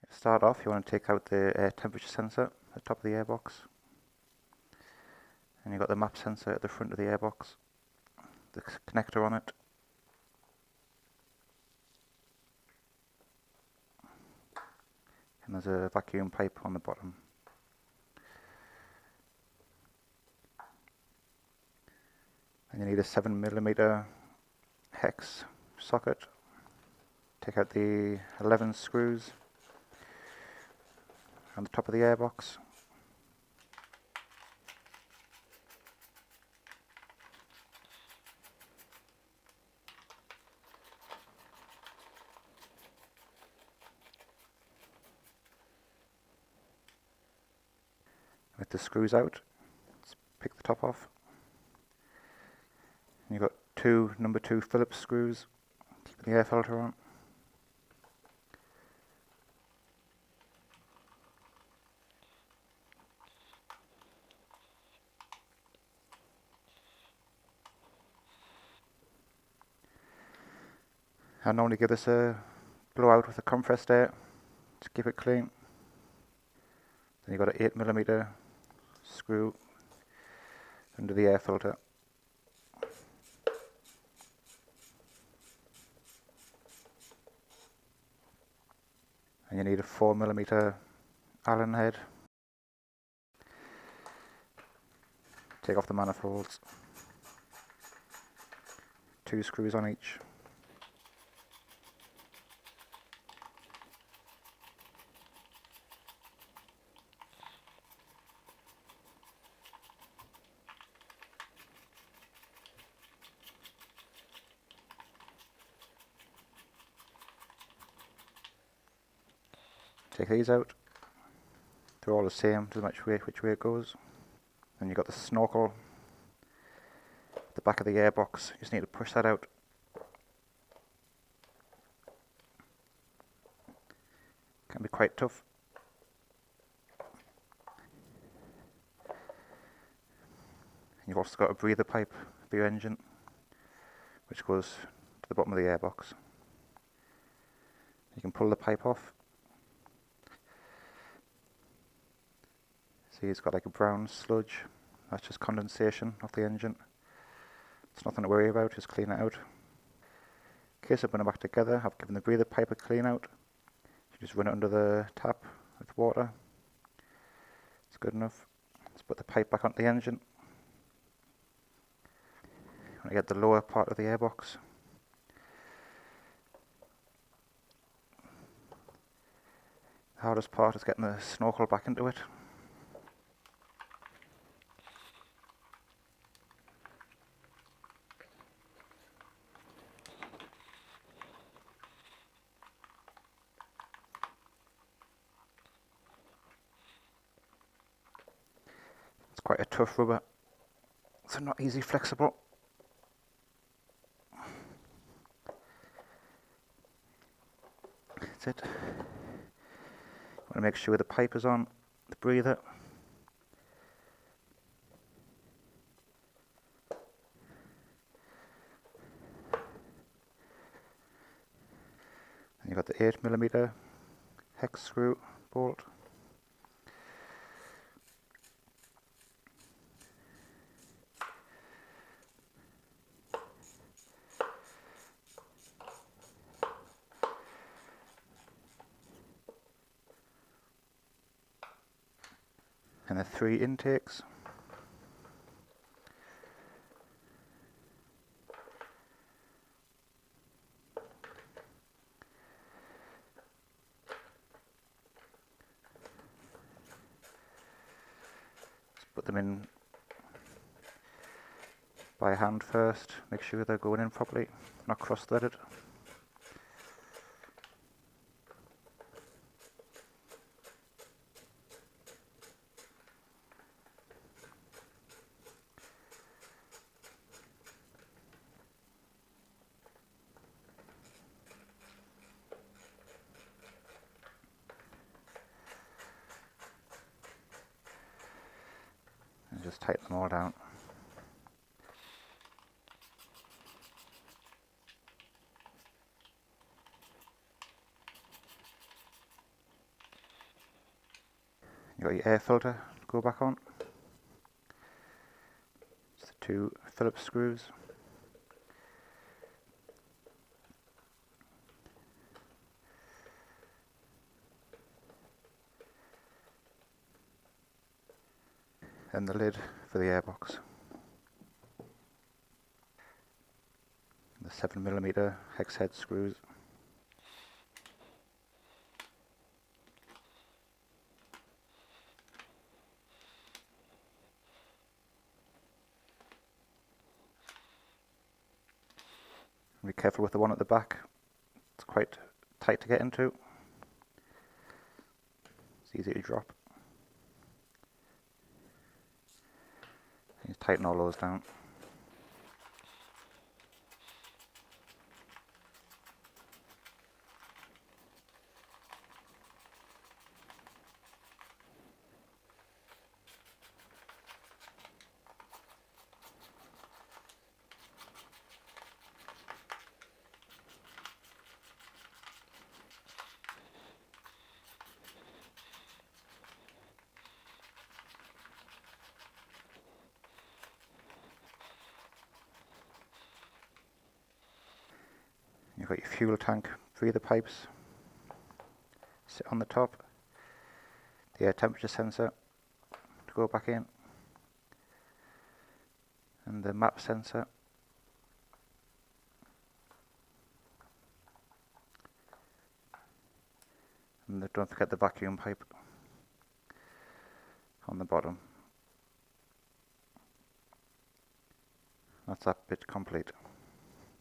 To start off, you want to take out the air temperature sensor at the top of the airbox, and you've got the map sensor at the front of the airbox, the connector on it. And there's a vacuum pipe on the bottom. And you need a 7mm hex socket. Take out the 11 screws on the top of the airbox. With the screws out, let's pick the top off. And you've got two number 2 Phillips screws, keeping the air filter on. I normally give this a blowout with a compressed air to keep it clean. Then you've got an 8mm screw under the air filter. And you need a 4mm Allen head. Take off the manifolds. 2 screws on each. Take these out. They're all the same, doesn't matter which way it goes. Then you've got the snorkel at the back of the airbox. You just need to push that out. Can be quite tough. And you've also got a breather pipe for your engine, which goes to the bottom of the airbox. You can pull the pipe off. See, it's got like a brown sludge. That's just condensation off the engine. It's nothing to worry about, just clean it out. In case of putting it back together, I've given the breather pipe a clean out. You just run it under the tap with water. It's good enough. Let's put the pipe back onto the engine. You want to get the lower part of the airbox. The hardest part is getting the snorkel back into it. It's quite a tough rubber, so not easy flexible. That's it. Want to make sure the pipe is on the breather. And you've got the 8mm hex screw bolt. And the 3 intakes. Let's put them in by hand first, make sure they're going in properly, not cross-threaded. And just tighten them all down. You've got your air filter to go back on. It's the 2 Phillips screws. And the lid for the airbox. The 7mm hex head screws. Be careful with the one at the back. It's quite tight to get into. It's easy to drop. You tighten all those down. You've got your fuel tank breather pipes sit on the top, the air temperature sensor to go back in, and the map sensor. And don't forget the vacuum pipe on the bottom. That's that bit complete.